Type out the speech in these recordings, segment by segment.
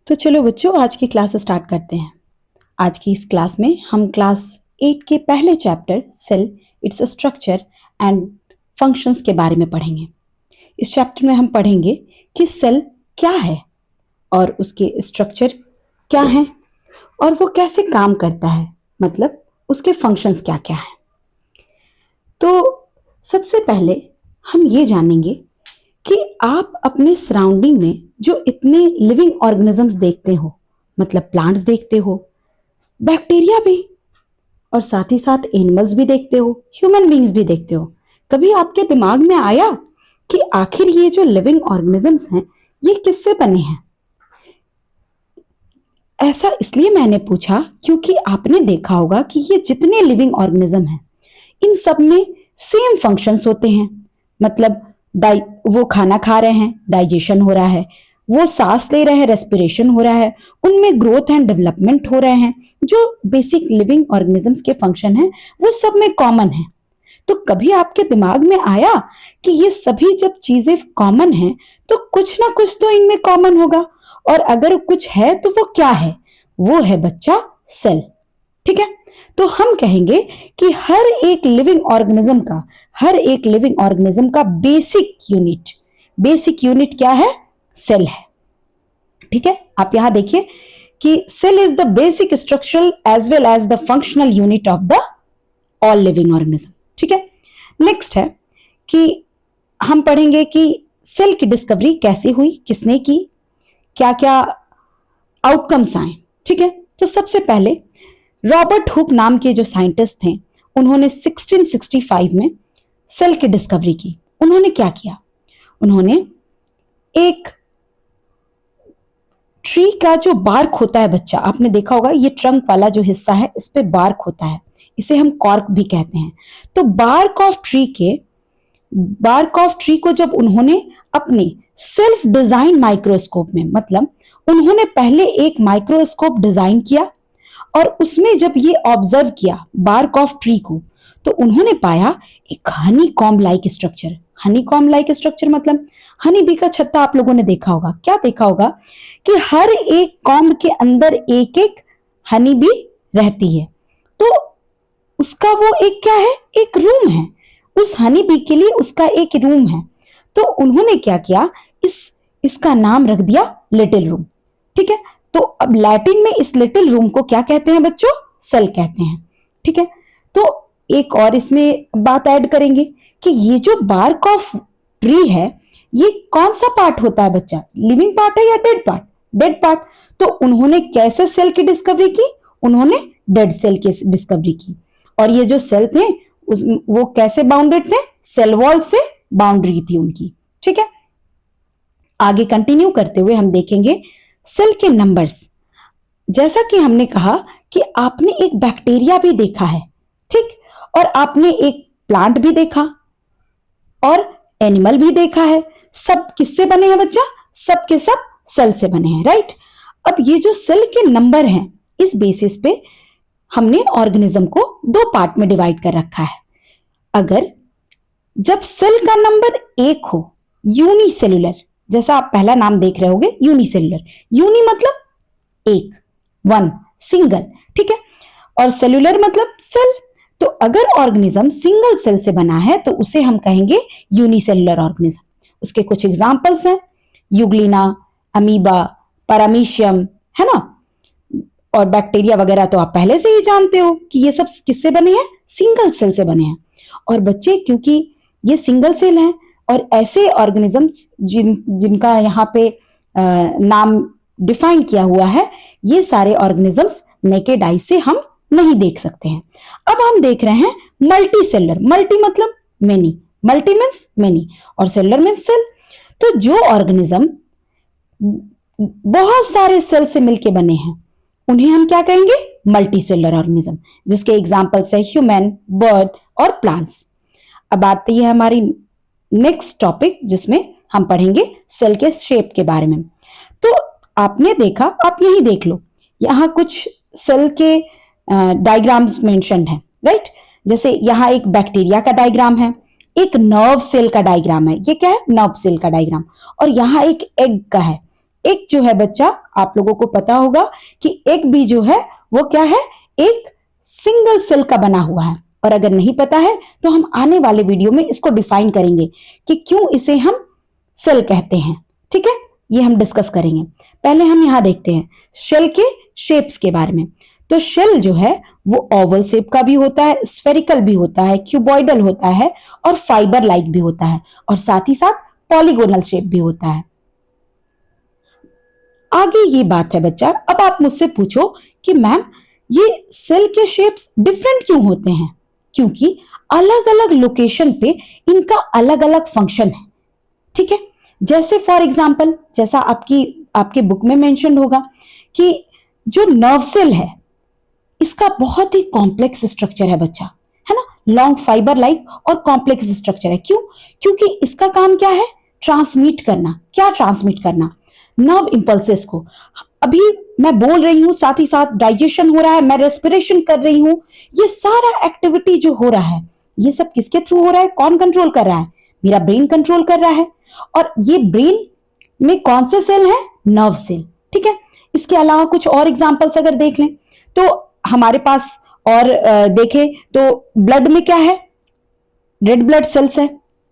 तो चलो बच्चों, आज की क्लास स्टार्ट करते हैं। आज की इस क्लास में हम क्लास 8 के पहले chapter cell, its structure and functions के बारे में पढ़ेंगे। इस चैप्टर में हम पढ़ेंगे कि सेल क्या है और उसके स्ट्रक्चर क्या हैं और वो कैसे काम करता है, मतलब उसके फंक्शंस क्या क्या हैं। तो सबसे पहले हम ये जानेंगे कि आप अपने सराउंडिंग में जो इतने लिविंग ऑर्गेनिजम्स देखते हो, मतलब प्लांट्स देखते हो, बैक्टीरिया भी, और साथ ही साथ एनिमल्स भी देखते हो, ह्यूमन बींग्स भी देखते हो, कभी आपके दिमाग में आया कि आखिर ये जो लिविंग ऑर्गेनिजम्स हैं ये किससे बने हैं? ऐसा इसलिए मैंने पूछा क्योंकि आपने देखा होगा कि ये जितने लिविंग ऑर्गेनिज्म हैं इन सब में सेम फंक्शंस होते हैं। मतलब वो खाना खा रहे हैं, डाइजेशन हो रहा है, वो सांस ले रहे हैं, रेस्पिरेशन हो रहा है, उनमें ग्रोथ एंड डेवलपमेंट हो रहे हैं। जो बेसिक लिविंग ऑर्गेनिजम्स के फंक्शन हैं वो सब में कॉमन है। तो कभी आपके दिमाग में आया कि ये सभी जब चीजें कॉमन हैं तो कुछ ना कुछ तो इनमें कॉमन होगा, और अगर कुछ है तो वो क्या है? वो है बच्चा सेल। ठीक है, तो हम कहेंगे कि हर एक लिविंग ऑर्गेनिज्म का बेसिक यूनिट क्या है? सेल है। ठीक है, आप यहां देखिए कि cell is the basic structural as well as the functional unit of the all living organism. ठीक है, नेक्स्ट है कि हम पढ़ेंगे कि सेल की डिस्कवरी कैसे हुई, किसने की, क्या क्या आउटकम्स आए। ठीक है, तो सबसे पहले रॉबर्ट हुक नाम के जो साइंटिस्ट थे उन्होंने 1665 में सेल की डिस्कवरी की। उन्होंने क्या किया? उन्होंने एक ट्री का जो बार्क होता है बच्चा, आपने देखा होगा ये ट्रंक वाला जो हिस्सा है इस पे बार्क होता है, इसे हम कॉर्क भी कहते हैं। तो बार्क ऑफ ट्री को जब उन्होंने अपने सेल्फ डिजाइन माइक्रोस्कोप में, मतलब उन्होंने पहले एक माइक्रोस्कोप डिजाइन किया और उसमें जब ये ऑब्जर्व किया बार्क ऑफ ट्री को, तो उन्होंने पाया एक Honey comb like structure. Honey comb like structure मतलब हनी बी का छत्ता आप लोगों ने देखा होगा। क्या देखा होगा कि हर एक कॉम्ब के अंदर एक एक हनी बी रहती है, तो उसका वो एक क्या है? एक रूम है। उस हनी बी के लिए उसका एक रूम है। तो उन्होंने क्या किया, इसका नाम रख दिया लिटिल रूम। ठीक है, तो अब लैटिन में इस लिटिल रूम को क्या कहते हैं बच्चों? सेल कहते हैं। ठीक है, तो एक और इसमें बात ऐड करेंगे कि ये जो बार्क ऑफ ट्री है ये कौन सा पार्ट होता है बच्चा? लिविंग पार्ट है या डेड पार्ट? Dead part. तो उन्होंने कैसे सेल की डिस्कवरी की? उन्होंने डेड सेल की डिस्कवरी की। और ये जो सेल थे वो कैसे बाउंडेड थे? सेल वॉल से बाउंड्री थी उनकी। ठीक है, आगे कंटिन्यू करते हुए हम देखेंगे सेल के नंबर्स। जैसा कि हमने कहा कि आपने एक बैक्टीरिया भी देखा है, ठीक, और आपने एक प्लांट भी देखा और एनिमल भी देखा है। सब किससे बने हैं बच्चा? सब के सब सेल से बने हैं, राइट। अब ये जो सेल के नंबर हैं इस बेसिस पे हमने ऑर्गेनिज्म को दो पार्ट में डिवाइड कर रखा है। अगर जब सेल का नंबर 1 हो, यूनिसेलुलर, जैसा आप पहला नाम देख रहे होगे यूनिसेलुलर, यूनि मतलब एक, वन, सिंगल। ठीक है, और सेलुलर मतलब सेल। तो अगर ऑर्गेनिज्म सिंगल सेल से बना है तो उसे हम कहेंगे यूनिसेलुलर ऑर्गेनिज्म। उसके कुछ एग्जांपल्स हैं, यूग्लिना, अमीबा, पैरामीशियम, है ना। और बैक्टीरिया वगैरह तो आप पहले से ही जानते हो कि ये सब किससे बने हैं? सिंगल सेल से बने हैं। और बच्चे, क्योंकि ये सिंगल सेल हैं और ऐसे ऑर्गेनिजम्स जिनका यहाँ पे नाम डिफाइन किया हुआ है, ये सारे ऑर्गेनिजम्स नेकेड आई से हम नहीं देख सकते हैं। अब हम देख रहे हैं मल्टी सेलर। मल्टी मतलब मेनी, मल्टी मीन्स मेनी, और सेलर मीन्स सेल। तो जो ऑर्गेनिज्म बहुत सारे सेल से मिलके बने हैं उन्हें हम क्या कहेंगे? मल्टी सेलर ऑर्गेनिज्म, जिसके एग्जांपल्स है ह्यूमन, बर्ड और प्लांट्स। अब आती है हमारी नेक्स्ट टॉपिक जिसमें हम पढ़ेंगे सेल के शेप के बारे में। तो आपने देखा, आप यही देख लो, यहाँ कुछ सेल के डायग्राम्स मेंशन्ड हैं, राइट। जैसे यहाँ एक बैक्टीरिया का डायग्राम है, एक नर्व सेल का डायग्राम है। ये क्या है? नर्व सेल का डायग्राम। और यहाँ एक एग का है। एक जो है बच्चा, आप लोगों को पता होगा कि एग भी जो है वो क्या है, एक सिंगल सेल का बना हुआ है। और अगर नहीं पता है तो हम आने वाले वीडियो में इसको डिफाइन करेंगे कि क्यों इसे हम सेल कहते हैं। ठीक है, ये हम डिस्कस करेंगे। पहले हम यहां देखते हैं शेल के शेप्स के बारे में। तो शेल जो है वो ओवल शेप का भी होता है, स्फेरिकल भी होता है, क्यूबॉइडल होता है और फाइबर लाइक भी होता है, और साथ ही साथ पॉलीगोनल शेप भी होता है। आगे ये बात है बच्चा, अब आप मुझसे पूछो कि मैम ये सेल के शेप्स डिफरेंट क्यों होते हैं? क्योंकि अलग अलग लोकेशन पे इनका अलग अलग फंक्शन है। ठीक है, जैसे फॉर एग्जांपल, जैसा आपके बुक में मेंशन होगा कि जो नर्व सेल है इसका बहुत ही कॉम्प्लेक्स स्ट्रक्चर है बच्चा, है ना, लॉन्ग फाइबर लाइक और कॉम्प्लेक्स स्ट्रक्चर है। क्यों? क्योंकि इसका काम क्या है, ट्रांसमिट करना। क्या ट्रांसमिट करना? नर्व इंपल्सेस को। अभी मैं बोल रही हूं, साथ ही साथ डाइजेशन हो रहा है, मैं रेस्पिरेशन कर रही हूं, ये सारा एक्टिविटी जो हो रहा है ये सब किसके थ्रू हो रहा है? कौन कंट्रोल कर रहा है? मेरा ब्रेन कंट्रोल कर रहा है। और ये ब्रेन में कौन से सेल है? Nerve cell. ठीक है, इसके अलावा कुछ और एग्जांपल्स अगर देख लें तो हमारे पास और देखें तो ब्लड में क्या है? रेड ब्लड सेल्स है।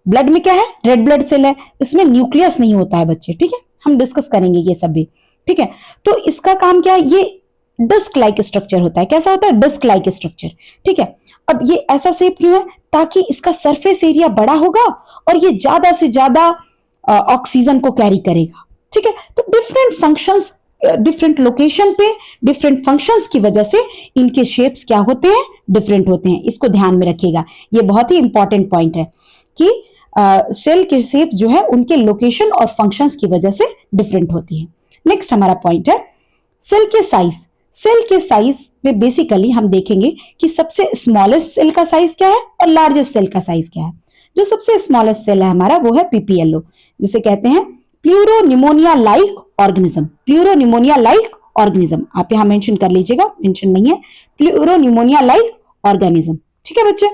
ब्लड में क्या है? रेड ब्लड सेल है। इसमें न्यूक्लियस नहीं होता है बच्चे। ठीक है, हम डिस्कस करेंगे ये सब भी। ठीक है, तो इसका काम क्या है? ये डिस्क लाइक स्ट्रक्चर होता है। कैसा होता है? Disc like structure. ठीक है, अब ये ऐसा शेप क्यों है? ताकि इसका सरफेस एरिया बड़ा होगा और ये ज्यादा से ज्यादा ऑक्सीजन को कैरी करेगा। ठीक है, तो डिफरेंट फंक्शंस, डिफरेंट लोकेशन पे डिफरेंट फंक्शंस की वजह से इनके शेप्स क्या होते हैं? डिफरेंट होते हैं। इसको ध्यान में रखिएगा, ये बहुत ही इंपॉर्टेंट पॉइंट है कि सेल के शेप जो है उनके लोकेशन और फंक्शंस की वजह से डिफरेंट होती है। नेक्स्ट हमारा पॉइंट है सेल के साइज। सेल के साइज में बेसिकली हम देखेंगे कि सबसे स्मॉलेस्ट सेल का साइज क्या है और लार्जेस्ट सेल का साइज क्या है। जो सबसे स्मॉलेस्ट सेल है हमारा वो है पीपीएलओ, जिसे कहते हैं pleuropneumonia like organism. Pleuropneumonia like organism आप यहां मेंशन कर लीजिएगा, मेंशन नहीं है, प्लूरोनिमोनिया लाइक ऑर्गेनिज्म। ठीक है बच्चे,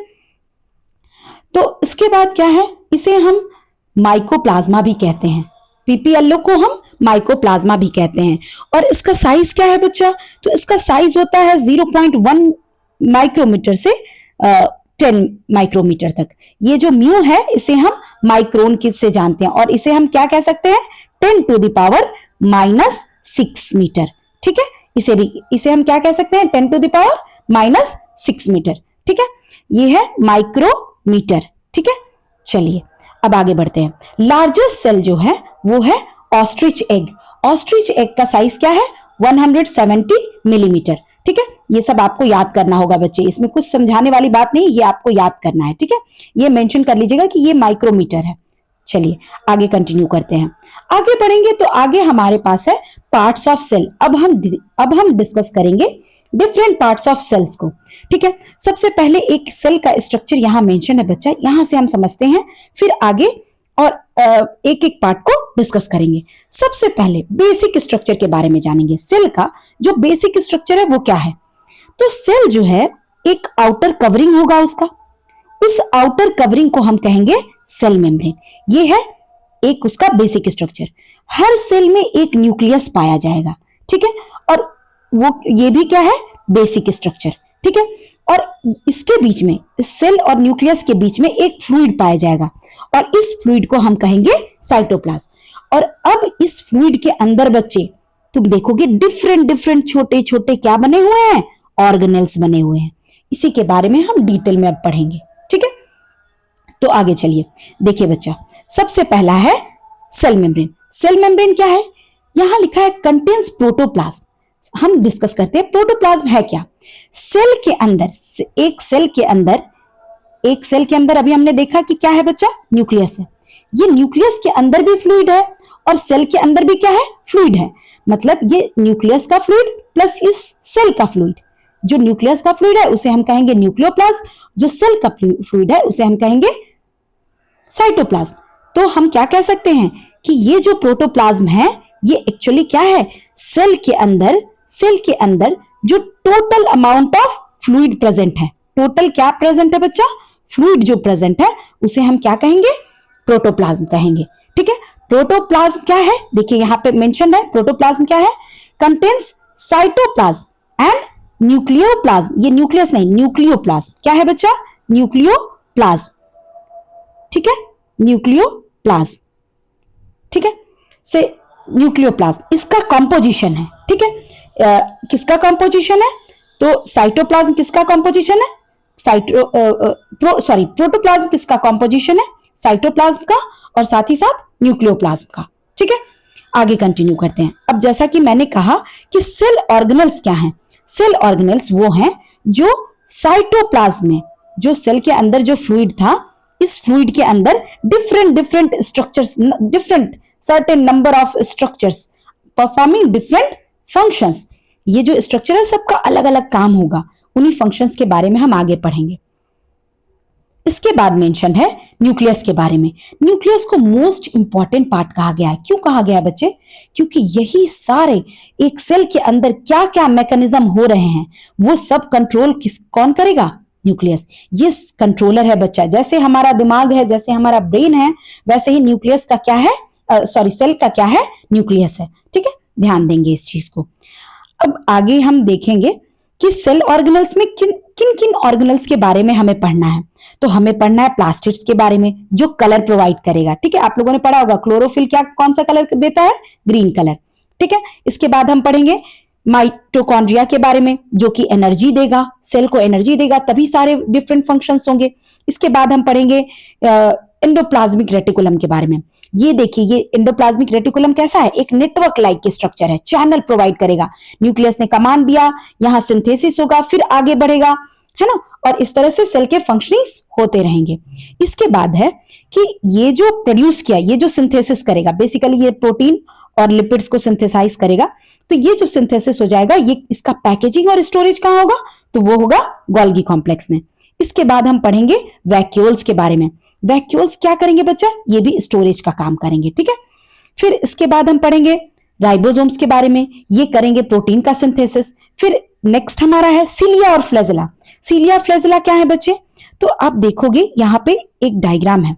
तो इसके बाद क्या है? इसे हम माइकोप्लाज्मा भी कहते हैं। पीपीएलओ को हम माइकोप्लाज्मा भी कहते हैं। और इसका साइज क्या है बच्चा? तो इसका साइज होता है 0.1 माइक्रोमीटर से 10 माइक्रोमीटर तक। ये जो म्यू है इसे हम माइक्रोन से जानते हैं और इसे हम क्या कह सकते हैं? 10⁻⁻6 मीटर। ठीक है, इसे हम क्या कह सकते हैं? 10⁻⁻6 मीटर। ठीक है, ये है माइक्रोमीटर। ठीक है, चलिए अब आगे बढ़ते हैं। लार्जेस्ट सेल जो है वो है ऑस्ट्रिच एग। ऑस्ट्रिच एग का साइज क्या है? 170 मिलीमीटर। ठीक है, ये सब आपको याद करना होगा बच्चे, इसमें कुछ समझाने वाली बात नहीं, ये आपको याद करना है। ठीक है, ये मेंशन कर लीजिएगा कि ये माइक्रोमीटर है। चलिए आगे कंटिन्यू करते हैं। आगे बढ़ेंगे तो आगे हमारे पास है पार्ट्स ऑफ सेल। अब हम डिस्कस करेंगे डिफरेंट पार्ट्स ऑफ सेल्स को। ठीक है, सबसे पहले एक सेल का स्ट्रक्चर यहां मेंशन है बच्चा, यहां से हम समझते हैं, फिर आगे और एक एक पार्ट को डिस्कस करेंगे। सबसे पहले बेसिक स्ट्रक्चर के बारे में जानेंगे। सेल का जो बेसिक स्ट्रक्चर है वो क्या है? तो सेल जो है एक आउटर कवरिंग होगा उसका, उस आउटर कवरिंग को हम कहेंगे सेल मेम्ब्रेन। ये है एक उसका बेसिक स्ट्रक्चर। हर सेल में एक न्यूक्लियस पाया जाएगा। ठीक है, और वो ये भी क्या है? Basic structure. ठीक है, और इसके बीच में, इस सेल और न्यूक्लियस के बीच में एक फ्लूइड पाया जाएगा और इस फ्लूइड को हम कहेंगे साइटोप्लाज्म। और अब इस फ्लूइड के अंदर बच्चे तुम देखोगे डिफरेंट छोटे छोटे क्या बने हुए हैं? ऑर्गेनेल्स बने हुए हैं। इसी के बारे में हम डिटेल में अब पढ़ेंगे। ठीक है, तो आगे चलिए देखिए बच्चा, सबसे पहला है सेल मेम्ब्रेन। सेल मेम्ब्रेन क्या है? यहां लिखा है कंटेन्स प्रोटोप्लाज्म। हम डिस्कस करते हैं प्रोटोप्लाज्म है क्या। सेल के अंदर, एक सेल के अंदर अभी हमने देखा कि क्या है बच्चा? न्यूक्लियस है। ये न्यूक्लियस के अंदर भी फ्लूइड है और सेल के अंदर भी क्या है? फ्लूइड है। मतलब ये न्यूक्लियस का फ्लूइड प्लस इस सेल का फ्लूइड। जो न्यूक्लियस का फ्लूइड है उसे हम कहेंगे न्यूक्लियोप्लाज्म, जो सेल का फ्लूइड है उसे हम कहेंगे साइटोप्लाज्म। तो हम क्या कह सकते हैं कि ये जो प्रोटोप्लाज्म है ये एक्चुअली क्या है? सेल के अंदर जो total amount of fluid present है। टोटल क्या प्रेजेंट है बच्चा? फ्लूइड जो प्रेजेंट है उसे हम क्या कहेंगे? प्रोटोप्लाज्म कहेंगे। ठीक है, प्रोटोप्लाज्म क्या है, देखिए यहां पे मेंशन है प्रोटोप्लाज्म क्या है, कंटेन्स साइटोप्लाज्म एंड न्यूक्लियोप्लाज्म, ये न्यूक्लियस नहीं न्यूक्लियोप्लाज्म, क्या है बच्चा, न्यूक्लियोप्लाज्म, ठीक है, न्यूक्लियोप्लाज्म, ठीक है, से न्यूक्लियोप्लाज्म इसका कंपोजिशन है, ठीक है, किसका कंपोजिशन है, तो साइटोप्लाज्म किसका कंपोजिशन है, प्रोटोप्लाज्म किसका कंपोजिशन है, साइटोप्लाज्म का और साथ ही साथ न्यूक्लियोप्लाज्म का, ठीक है। आगे कंटिन्यू करते हैं। अब जैसा कि मैंने कहा कि सेल ऑर्गेनल्स क्या हैं, सेल ऑर्गेनल्स वो हैं जो साइटोप्लाज्म में, जो सेल के अंदर जो फ्लूइड था, इस फ्लूइड के अंदर different structures, different certain number of structures performing different functions, ये जो स्ट्रक्चर है सबका अलग अलग काम होगा, उन्हीं फंक्शंस के बारे में हम आगे पढ़ेंगे। इसके बाद मेंशन है न्यूक्लियस के बारे में। न्यूक्लियस को मोस्ट इंपॉर्टेंट पार्ट कहा गया है। क्यों कहा गया है बच्चे, क्योंकि यही सारे एक सेल के अंदर क्या क्या मैकेनिज्म हो रहे हैं वो सब कंट्रोल कौन करेगा, न्यूक्लियस, ये कंट्रोलर है बच्चा। जैसे हमारा दिमाग है, जैसे हमारा ब्रेन है, वैसे ही न्यूक्लियस का क्या है, सेल का क्या है, न्यूक्लियस है, ठीक है, ध्यान देंगे इस चीज को। अब आगे हम देखेंगे कि सेल ऑर्गेनल्स में किन किन ऑर्गेनल्स के बारे में हमें पढ़ना है। तो हमें पढ़ना है प्लास्टिड्स के बारे में, जो कलर प्रोवाइड करेगा, ठीक है, आप लोगों ने पढ़ा होगा क्लोरोफिल क्या कौन सा कलर देता है, ग्रीन कलर, ठीक है। इसके बाद हम पढ़ेंगे माइटोकॉन्ड्रिया के बारे में, जो कि एनर्जी देगा, सेल को एनर्जी देगा, तभी सारे डिफरेंट फंक्शंस होंगे। इसके बाद हम पढ़ेंगे एंडोप्लाज्मिक रेटिकुलम के बारे में। ये देखिए, ये एंडोप्लाज्मिक रेटिकुलम कैसा है, एक नेटवर्क लाइक के स्ट्रक्चर है, चैनल प्रोवाइड करेगा, न्यूक्लियस ने कमांड दिया, यहां सिंथेसिस होगा, फिर आगे बढ़ेगा, है ना, और इस तरह से सेल के फंक्शनिंग्स होते रहेंगे। इसके बाद है कि ये जो प्रोड्यूस किया, ये जो सिंथेसिस करेगा, बेसिकली ये प्रोटीन और लिपिड्स को सिंथेसाइज करेगा, तो ये जो सिंथेसिस हो जाएगा, ये इसका पैकेजिंग और स्टोरेज कहां होगा, तो वो होगा गोल्गी कॉम्प्लेक्स में। इसके बाद हम पढ़ेंगे वैक्यूल्स के बारे में। वैक्यूल्स क्या करेंगे बच्चा, ये भी स्टोरेज का काम करेंगे, ठीक है। फिर इसके बाद हम पढ़ेंगे राइबोसोम्स के बारे में, ये करेंगे प्रोटीन का सिंथेसिस। फिर नेक्स्ट हमारा है सिलिया और फ्लैजेला। सिलिया फ्लैजेला क्या है बच्चे, तो आप देखोगे यहां पे एक डायग्राम है,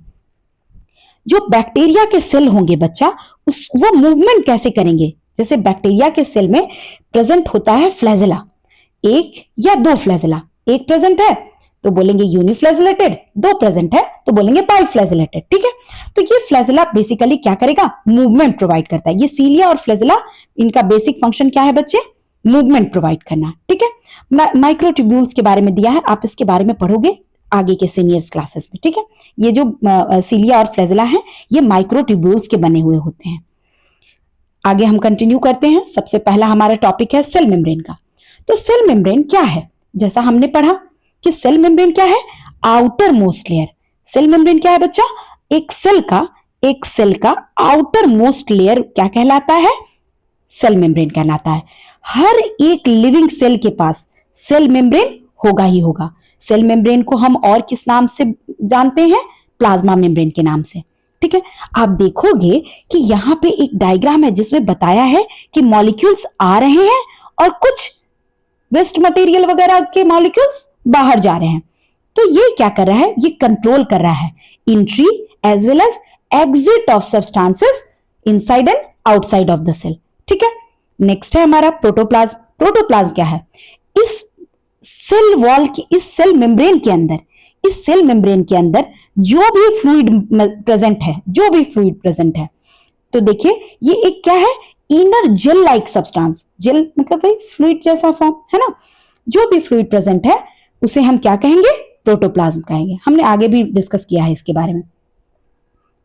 जो बैक्टीरिया के सेल होंगे बच्चा, वो मूवमेंट कैसे करेंगे। जैसे बैक्टीरिया के सेल में प्रेजेंट होता है फ्लैजेला, एक या दो फ्लैजेला, एक प्रेजेंट है तो बोलेंगे यूनिफ्लैजेलेटेड, दो प्रेजेंट है तो बोलेंगे बाइफ्लैजेलेटेड, ठीक है। तो ये फ्लैजेला बेसिकली क्या करेगा, मूवमेंट प्रोवाइड करता है। ये सीलिया और फ्लैजेला, इनका बेसिक फंक्शन क्या है बच्चे, मूवमेंट प्रोवाइड करना, ठीक है। माइक्रोट्यूब्यूल्स के बारे में दिया है, आप इसके बारे में पढ़ोगे आगे के सीनियर्स क्लासेस में, ठीक है। ये जो सीलिया और फ्लैजेला है, ये माइक्रोट्यूब्यूल्स के बने हुए होते हैं। आगे हम कंटिन्यू करते हैं। सबसे पहला हमारा टॉपिक है सेल मेम्ब्रेन का। तो सेल मेम्ब्रेन क्या है, जैसा हमने पढ़ा कि सेल मेम्ब्रेन क्या है, outermost layer. Cell membrane क्या है बच्चा, एक सेल का आउटर मोस्ट लेयर क्या कहलाता है, सेल मेम्ब्रेन कहलाता है। हर एक लिविंग सेल के पास सेल मेम्ब्रेन होगा ही होगा। सेल मेम्ब्रेन को हम और किस नाम से जानते हैं, प्लाज्मा मेम्ब्रेन के नाम से, ठीक है। आप देखोगे कि यहां पे एक डायग्राम है जिसमें बताया है कि मॉलिक्यूल्स आ रहे हैं और कुछ वेस्ट मटेरियल वगैरह के मॉलिक्यूल्स बाहर जा रहे हैं। तो ये क्या कर रहा है, ये कंट्रोल कर रहा है entry as well as exit of substances inside and outside of the cell, ठीक है। नेक्स्ट है हमारा प्रोटोप्लाज्म। प्रोटोप्लाज्म क्या है, इस सेल वॉल की, इस सेल मेम्ब्रेन के अंदर, इस सेल मेम्ब्रेन के अंदर जो भी फ्लूइड प्रेजेंट है, जो भी फ्लूइड प्रेजेंट है, तो देखिए ये एक क्या है, inner gel like substance, gel मतलब भाई फ्लूइड जैसा फॉर्म है ना, जो भी फ्लूइड प्रेजेंट है उसे हम क्या कहेंगे, प्रोटोप्लाज्म कहेंगे। हमने आगे भी डिस्कस किया है इसके बारे में।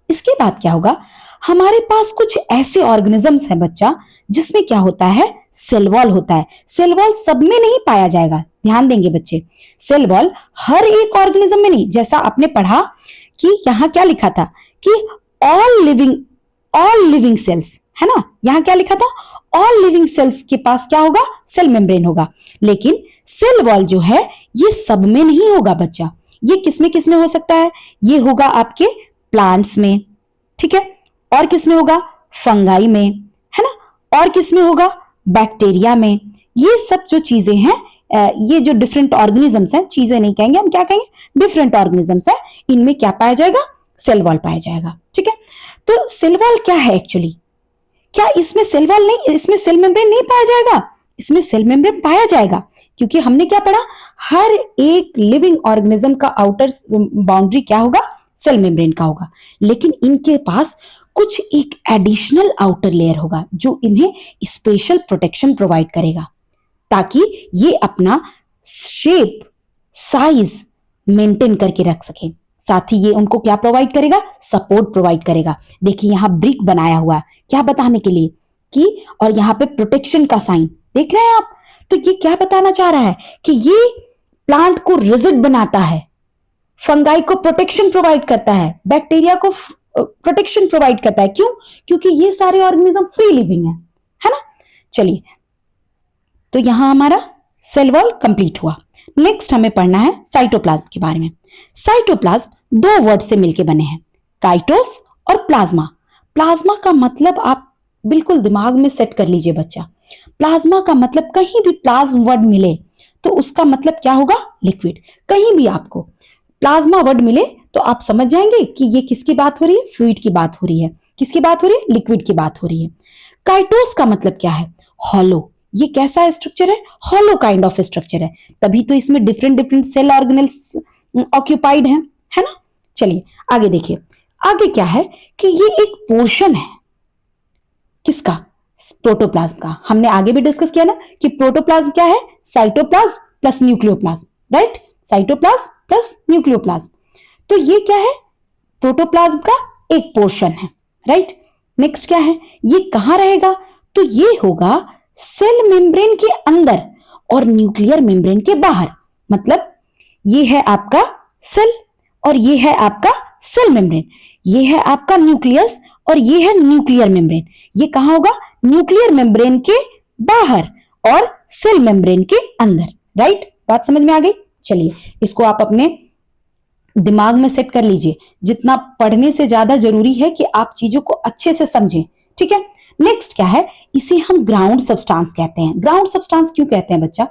इसके बाद क्या होगा, हमारे पास कुछ ऐसे ऑर्गेनिजम्स हैं बच्चा, जिसमें क्या होता है, सेल वॉल होता है। सेल वॉल सब में नहीं पाया जाएगा, ध्यान देंगे बच्चे, सेल वॉल हर एक ऑर्गेनिज्म में नहीं। जैसा आपने पढ़ा कि यहां क्या लिखा था कि ऑल लिविंग सेल्स, है ना, यहां क्या लिखा था, ऑल लिविंग सेल्स के पास क्या होगा, सेल मेम्ब्रेन होगा। लेकिन सेल वॉल जो है ये सब में नहीं होगा बच्चा। ये किसमें हो सकता है, ये होगा आपके प्लांट्स में, ठीक है, और किसमें होगा, फंगाई में, है ना, और किसमें होगा, बैक्टीरिया में। ये सब जो चीजें हैं, ये जो डिफरेंट ऑर्गेनिजम्स हैं, चीजें नहीं कहेंगे हम, क्या कहेंगे, डिफरेंट ऑर्गेनिजम्स हैं, इनमें क्या पाया जाएगा, सेल वॉल पाया जाएगा, ठीक है। तो सेल वॉल क्या है एक्चुअली? क्या इसमें सेल वॉल नहीं, इसमें सेल मेम्ब्रेन नहीं पाया जाएगा? इसमें सेल मेम्ब्रेन पाया जाएगा, क्योंकि हमने क्या पढ़ा, हर एक लिविंग ऑर्गेनिज्म का आउटर बाउंड्री क्या होगा? सेल मेम्ब्रेन का होगा। लेकिन इनके पास कुछ एक एडिशनल आउटर लेयर होगा जो इन्हें स्पेशल प्रोटेक्शन प्रोवाइड करेगा, ताकि ये अपना शेप, साइज मेंटेन करके रख सके। साथ ही ये उनको क्या प्रोवाइड करेगा? सपोर्ट प्रोवाइड करेगा। देखिए यहां ब्रिक बनाया हुआ है, क्या बताने के लिए कि, और यहां पे प्रोटेक्शन का साइन देख रहे हैं आप। तो ये क्या बताना चाह रहा है कि ये प्लांट को रिजिड बनाता है, फंगाई को प्रोटेक्शन प्रोवाइड करता है, बैक्टीरिया को प्रोटेक्शन प्रोवाइड करता है। क्यों? क्योंकि ये सारे ऑर्गेनिज्म फ्री लिविंग है ना। चलिए, तो यहां हमारा सेल वॉल कंप्लीट हुआ। नेक्स्ट हमें पढ़ना है साइटोप्लाज्म के बारे में। साइटोप्लाज्म दो वर्ड से मिलकर बने हैं, काइटोस और प्लाज्मा। प्लाज्मा का मतलब आप बिल्कुल दिमाग में सेट कर लीजिए बच्चा। प्लाज्मा का मतलब कहीं भी प्लाज्म वर्ड मिले तो उसका मतलब क्या होगा? लिक्विड। कहीं भी आपको प्लाज्मा वर्ड मिले तो आप समझ जाएंगे कि ये किसकी बात हो रही है? फ्लूइड की बात हो रही है। किसकी बात हो रही है? लिक्विड की बात हो रही है। काइटोस का मतलब क्या है? हॉलो। ये कैसा स्ट्रक्चर है? हॉलो काइंड ऑफ स्ट्रक्चर है, तभी तो इसमें different different cell organelles occupied है ना। चलिए आगे देखिए, आगे क्या है कि ये एक पोर्शन है किसका? प्रोटोप्लाज्म का। हमने आगे भी डिस्कस किया ना कि प्रोटोप्लाज्म क्या है? Cytoplasm plus nucleoplasm, right? Cytoplasm plus nucleoplasm. तो ये क्या है? प्रोटोप्लाज्म का एक पोर्शन है, राइट? नेक्स्ट क्या है? ये कहां रहेगा? तो ये होगा सेल मेम्ब्रेन के अंदर और न्यूक्लियर मेम्ब्रेन के बाहर। मतलब ये है आपका सेल और ये है आपका सेल मेम्ब्रेन, ये है आपका न्यूक्लियस और ये है न्यूक्लियर मेम्ब्रेन। ये कहां होगा? न्यूक्लियर मेम्ब्रेन के बाहर और सेल मेम्ब्रेन के अंदर, राइट? बात समझ में आ गई? चलिए इसको आप अपने दिमाग में सेट कर लीजिए। जितना पढ़ने से ज्यादा जरूरी है कि आप चीजों को अच्छे से समझें, ठीक है? नेक्स्ट क्या है? इसे हम ग्राउंड सब्सटेंस कहते हैं। ग्राउंड सब्सटेंस क्यों कहते हैं बच्चा?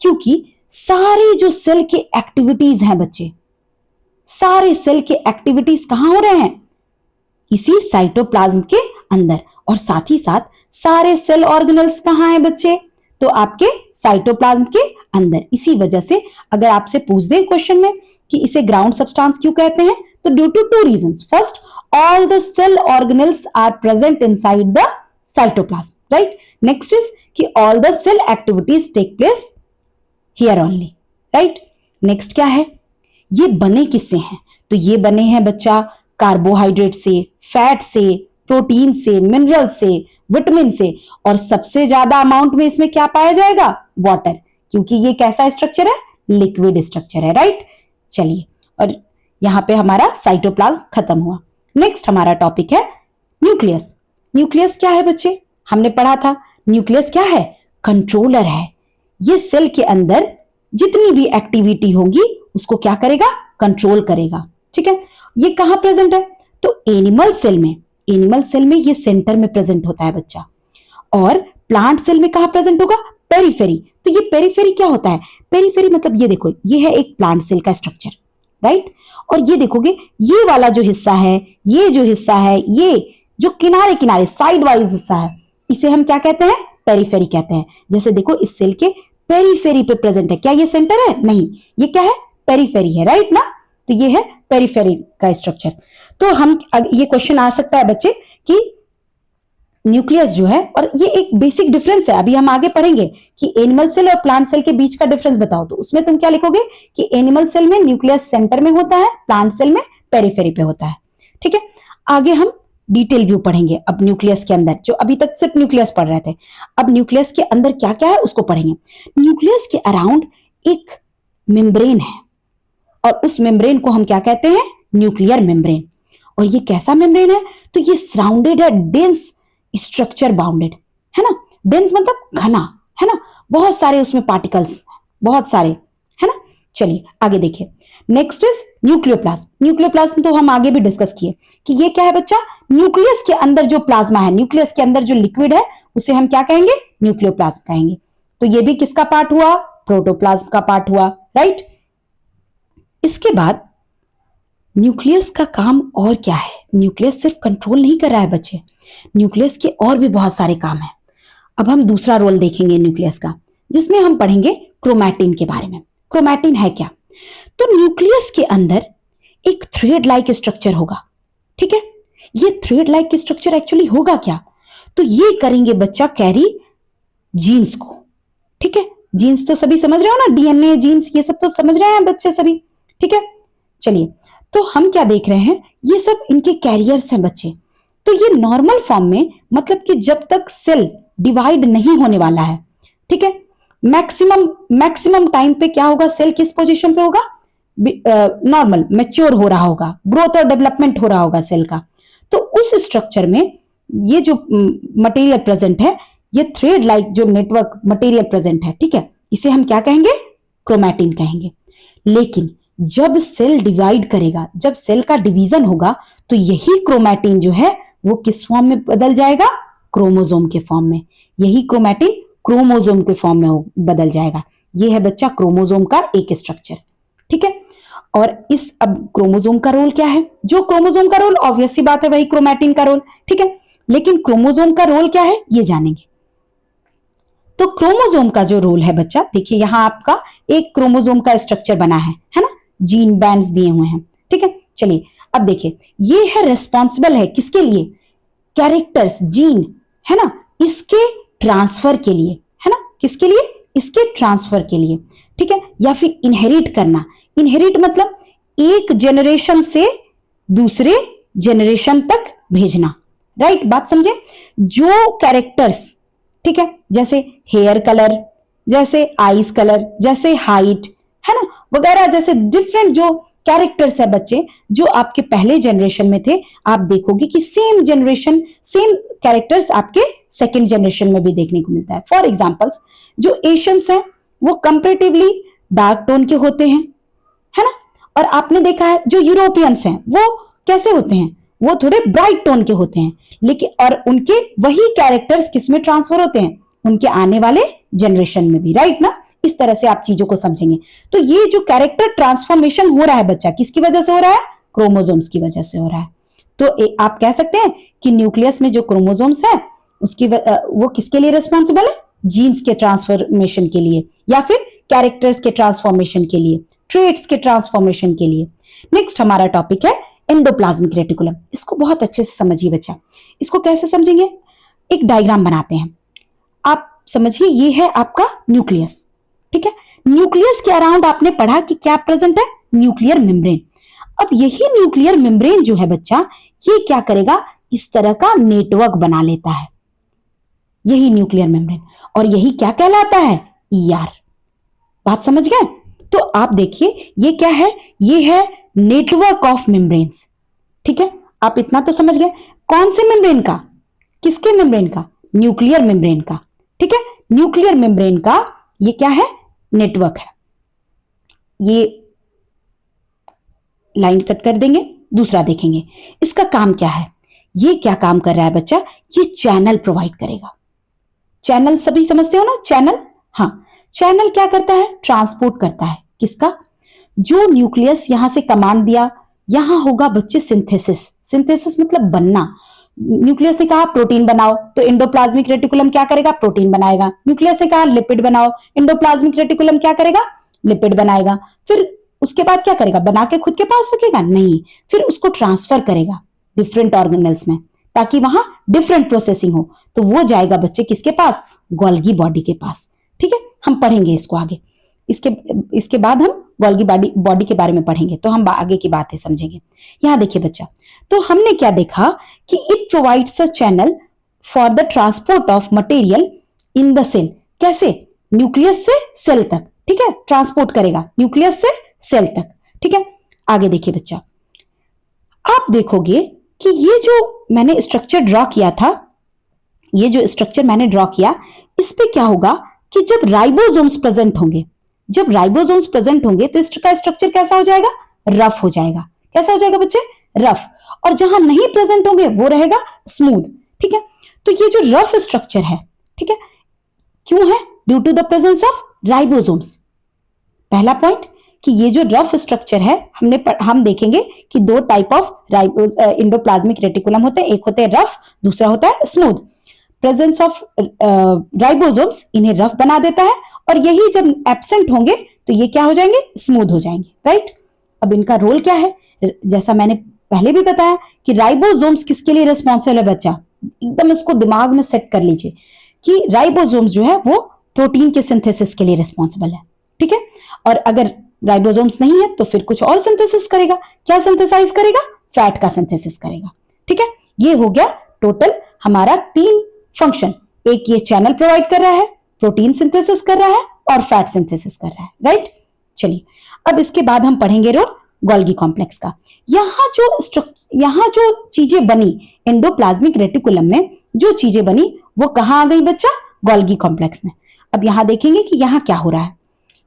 क्योंकि सारे जो सेल के एक्टिविटीज हैं बच्चे, सारे सेल के एक्टिविटीज कहां हो रहे हैं? इसी साइटोप्लाज्म के अंदर। और साथ ही साथ सारे सेल ऑर्गेनेल्स कहां हैं बच्चे? तो आपके साइटोप्लाज्म के अंदर। इसी वजह से अगर आपसे पूछ दें क्वेश्चन में कि इसे ग्राउंड सब्सटेंस क्यों कहते हैं, तो due to two reasons. First, all the cell organelles are present inside the cytoplasm, right? Next is कि all the cell activities take place here only, right? Next क्या है? ये बने किससे हैं? तो ये बने हैं बच्चा कार्बोहाइड्रेट से, फैट से, प्रोटीन से, मिनरल से, विटामिन से, और सबसे ज्यादा अमाउंट में इसमें क्या पाया जाएगा? वाटर, क्योंकि ये कैसा स्ट्रक्चर है? लिक्विड स्ट्रक्चर है, राइट? चलिए, और यहां पे हमारा साइटोप्लाज्म खत्म हुआ। नेक्स्ट हमारा टॉपिक है न्यूक्लियस। न्यूक्लियस क्या है बच्चे? हमने पढ़ा था न्यूक्लियस क्या है? कंट्रोलर है। ये सेल के अंदर जितनी भी एक्टिविटी होगी उसको क्या करेगा? कंट्रोल करेगा, ठीक है? ये कहां प्रेजेंट है? तो एनिमल सेल में, एनिमल सेल में ये सेंटर में प्रेजेंट होता है बच्चा। और प्लांट सेल में कहां प्रेजेंट होगा? पेरिफेरी। तो ये पेरिफेरी क्या होता है? पेरिफेरी मतलब ये देखो, ये है एक प्लांट सेल का स्ट्रक्चर, राइट? और ये देखोगे ये वाला जो हिस्सा है, ये जो हिस्सा है, ये जो किनारे किनारे साइड वाइज हिस्सा है, इसे हम क्या कहते हैं? पेरिफेरी कहते हैं। जैसे देखो इस सेल के पेरिफेरी पे प्रेजेंट है। क्या ये सेंटर है? नहीं, ये क्या है? पेरिफेरी है, राइट ना? तो ये है पेरिफेरी का स्ट्रक्चर। तो हम ये क्वेश्चन आ सकता है बच्चे कि न्यूक्लियस जो है, और ये एक बेसिक डिफरेंस है, अभी हम आगे पढ़ेंगे कि एनिमल सेल और प्लांट सेल के बीच का डिफरेंस बताओ। तो उसमें तुम क्या लिखोगे कि एनिमल सेल में न्यूक्लियस सेंटर में होता है, प्लांट सेल में पेरिफेरी पे होता है, ठीक है? आगे हम डिटेल व्यू पढ़ेंगे अब न्यूक्लियस के अंदर। जो अभी तक सिर्फ न्यूक्लियस पढ़ रहे थे, अब न्यूक्लियस के अंदर क्या क्या है उसको पढ़ेंगे। न्यूक्लियस के अराउंड एक मेम्ब्रेन है और उस मेम्ब्रेन को हम क्या कहते हैं? Nuclear membrane. और ये कैसा मेम्ब्रेन है? तो ये सराउंडेड है डेंस स्ट्रक्चर बाउंडेड, है ना? डेंस मतलब घना, है ना? बहुत सारे उसमें पार्टिकल्स, बहुत सारे, है ना? चलिए आगे देखिए। Next is nucleoplasm. न्यूक्लियोप्लाज्म तो हम आगे भी डिस्कस किए कि ये क्या है बच्चा? न्यूक्लियस के अंदर जो प्लाज्मा है, न्यूक्लियस के अंदर जो लिक्विड है, उसे हम क्या कहेंगे? न्यूक्लियोप्लाज्म कहेंगे। तो ये भी किसका पार्ट हुआ? प्रोटोप्लाज्म का पार्ट हुआ, राइट? इसके बाद न्यूक्लियस का काम और क्या है? न्यूक्लियस सिर्फ कंट्रोल नहीं कर रहा है बच्चे, न्यूक्लियस के और भी बहुत सारे काम हैं। अब हम दूसरा रोल देखेंगे न्यूक्लियस का, जिसमें हम पढ़ेंगे क्रोमैटिन के बारे में। क्रोमैटिन है क्या? तो न्यूक्लियस के अंदर एक थ्रेड लाइक स्ट्रक्चर होगा, ठीक है। ये थ्रेड लाइक स्ट्रक्चर एक्चुअली होगा क्या? तो ये करेंगे बच्चा कैरी जीन्स को, ठीक है। जीन्स तो सभी समझ रहे हो ना, डीएनए, जीन्स, ये सब तो समझ रहे हैं बच्चे सभी, ठीक है। चलिए, तो हम क्या देख रहे हैं, ये सब इनके कैरियर्स हैं बच्चे। तो ये नॉर्मल फॉर्म में, मतलब कि जब तक सेल डिवाइड नहीं होने वाला है, ठीक है, मैक्सिमम टाइम पे क्या होगा, सेल किस पोजीशन पे होगा, नॉर्मल मैच्योर हो रहा होगा, ग्रोथ और डेवलपमेंट हो रहा होगा सेल का। तो उस स्ट्रक्चर में ये जो मटेरियल प्रेजेंट है, ये थ्रेड लाइक जो नेटवर्क मटेरियल प्रेजेंट है, ठीक है, इसे हम क्या कहेंगे, क्रोमैटिन कहेंगे। लेकिन जब सेल डिवाइड करेगा, जब सेल का डिवीजन होगा, तो यही क्रोमैटिन जो है वो किस फॉर्म में बदल जाएगा, क्रोमोसोम के फॉर्म में। यही क्रोमैटिन क्रोमोसोम के फॉर्म में बदल जाएगा। ये है बच्चा क्रोमोसोम का एक स्ट्रक्चर, ठीक है। और इस अब क्रोमोसोम का रोल क्या है? जो क्रोमोसोम का रोल ऑब्वियस सी बात है वही क्रोमैटिन का रोल, ठीक है। लेकिन क्रोमोसोम का रोल क्या है, ये जानेंगे। तो क्रोमोसोम का जो रोल है बच्चा, देखिए यहां आपका एक क्रोमोसोम का स्ट्रक्चर बना है ना, जीन बैंड्स दिए हुए हैं, ठीक है। चलिए अब देखिए, ये है रिस्पॉन्सिबल है किसके लिए, कैरेक्टर्स, जीन, है ना, इसके ट्रांसफर के लिए, है ना, किसके लिए, इसके ट्रांसफर के लिए, ठीक है। या फिर इनहेरिट करना, इनहेरिट मतलब एक जनरेशन से दूसरे जनरेशन तक भेजना, राइट, बात समझे। जो कैरेक्टर्स, ठीक है, जैसे हेयर कलर, जैसे आईज कलर, जैसे हाइट, है ना, वगैरह, जैसे डिफरेंट जो कैरेक्टर्स है बच्चे, जो आपके पहले जनरेशन में थे, आप देखोगे कि सेम जनरेशन, सेम कैरेक्टर्स आपके सेकंड जनरेशन में भी देखने को मिलता है। फॉर एग्जांपल्स, जो एशियंस हैं वो कंपैरेटिवली डार्क टोन के होते हैं, है ना। और आपने देखा है जो यूरोपियंस हैं वो कैसे होते हैं, वो थोड़े ब्राइट टोन के होते हैं। लेकिन और उनके वही कैरेक्टर्स किसमें ट्रांसफर होते हैं, उनके आने वाले जनरेशन में भी, राइट ना। इस तरह से आप चीजों को समझेंगे। तो ये जो कैरेक्टर ट्रांसफॉर्मेशन हो रहा है बच्चा, किसकी वजह से हो रहा है, क्रोमोसोम्स की वजह से हो रहा है। तो आप कह सकते हैं कि न्यूक्लियस में जो क्रोमोसोम्स है उसकी वो किसके लिए रिस्पॉन्सिबल है, जीन्स के ट्रांसफॉर्मेशन के लिए, या फिर कैरेक्टर्स के ट्रांसफॉर्मेशन के लिए, ट्रेट्स के ट्रांसफॉर्मेशन के लिए। नेक्स्ट हमारा टॉपिक है एंडोप्लाज्मिक रेटिकुलम। इसको बहुत अच्छे से समझिए बच्चा। इसको कैसे समझेंगे, एक डायग्राम बनाते हैं। आप समझिए, ये है आपका न्यूक्लियस, ठीक है। न्यूक्लियस के अराउंड आपने पढ़ा कि क्या प्रेजेंट है, न्यूक्लियर मेम्ब्रेन। अब यही न्यूक्लियर मेम्ब्रेन जो है बच्चा, ये क्या करेगा, इस तरह का नेटवर्क बना लेता है, यही न्यूक्लियर मेम्ब्रेन। और यही क्या कहलाता है, ईआर। बात समझ गए। तो आप देखिए ये क्या है, ये है नेटवर्क ऑफ मेम्ब्रेन्स, ठीक है। आप इतना तो समझ गए, कौन से मेम्ब्रेन का, किसके मेम्ब्रेन का, न्यूक्लियर मेम्ब्रेन का, ठीक है। न्यूक्लियर मेम्ब्रेन का ये क्या है, नेटवर्क है। ये लाइन कट कर देंगे, दूसरा देखेंगे इसका काम क्या है। ये क्या काम कर रहा है बच्चा, ये चैनल प्रोवाइड करेगा। चैनल सभी समझते हो ना, चैनल, हाँ। चैनल क्या करता है, ट्रांसपोर्ट करता है, किसका, जो न्यूक्लियस यहां से कमांड दिया, यहां होगा बच्चे सिंथेसिस। सिंथेसिस मतलब बनना। न्यूक्लियस ने कहा प्रोटीन बनाओ, तो एंडोप्लाज्मिक रेटिकुलम क्या करेगा, प्रोटीन बनाएगा। न्यूक्लियस ने कहा लिपिड बनाओ, एंडोप्लाज्मिक रेटिकुलम क्या करेगा, लिपिड बनाएगा। फिर उसके बाद क्या करेगा, बना के खुद के पास रखेगा, नहीं, फिर उसको ट्रांसफर करेगा डिफरेंट ऑर्गेनेल्स में, ताकि वहां डिफरेंट प्रोसेसिंग हो। तो वो जाएगा बच्चे किसके पास, गोल्गी बॉडी के पास, ठीक है। हम पढ़ेंगे इसको आगे, इसके बाद हम गोल्गी बॉडी के बारे में पढ़ेंगे, तो हम आगे की बातें समझेंगे। यहां देखिए बच्चा, तो हमने क्या देखा कि it provides a channel for the transport of material in the cell. कैसे, न्यूक्लियस से सेल तक, ठीक है, ट्रांसपोर्ट करेगा न्यूक्लियस से सेल तक, ठीक है। आगे देखिए बच्चा, आप देखोगे कि ये जो मैंने स्ट्रक्चर ड्रॉ किया था, ये जो स्ट्रक्चर मैंने ड्रॉ किया, इस पे क्या होगा कि जब राइबोसोम्स प्रेजेंट होंगे, जब राइबोसोम्स प्रेजेंट होंगे तो इसका स्ट्रक्चर कैसा हो जाएगा, रफ हो जाएगा। कैसा हो जाएगा बच्चे, रफ। और जहां नहीं प्रेजेंट होंगे वो रहेगा स्मूथ, ठीक है। तो ये जो रफ स्ट्रक्चर है, ठीक है, क्यों है, due to the presence of ribosomes. पहला पॉइंट कि ये जो रफ स्ट्रक्चर है हम देखेंगे कि दो टाइप ऑफ एंडोप्लाज्मिक रेटिकुलम होते हैं, एक होते हैं रफ, दूसरा होता है स्मूथ। प्रेजेंस ऑफ राइबोसोम्स इन्हें रफ बना देता है और यही जब एब्सेंट होंगे तो ये क्या हो जाएंगे, स्मूथ हो जाएंगे, राइट। अब इनका रोल क्या है, जैसा मैंने पहले भी बताया कि राइबोसोम्स किसके लिए रिस्पॉन्सिबल है बच्चा, एकदम इसको दिमाग में सेट कर लीजिए कि राइबोसोम्स जो है वो प्रोटीन के सिंथेसिस के लिए रिस्पॉन्सिबल है, ठीक है। और अगर राइबोसोम्स नहीं है तो फिर कुछ और सिंथेसिस करेगा, क्या सिंथेसाइज करेगा, फैट का सिंथेसिस करेगा, ठीक है। ये हो गया टोटल हमारा 3 फंक्शन, एक ये चैनल प्रोवाइड कर रहा है, प्रोटीन सिंथेसिस कर रहा है और फैट सिंथेसिस कर रहा है, राइट। चलिए अब इसके बाद हम पढ़ेंगे रोल गोल्गी कॉम्प्लेक्स का। यहां जो चीजें बनी एंडोप्लाज्मिक रेटिकुलम में, जो चीजें बनी वो कहां आ गई बच्चा, गोल्गी कॉम्प्लेक्स में। अब यहां देखेंगे कि यहां क्या हो रहा है,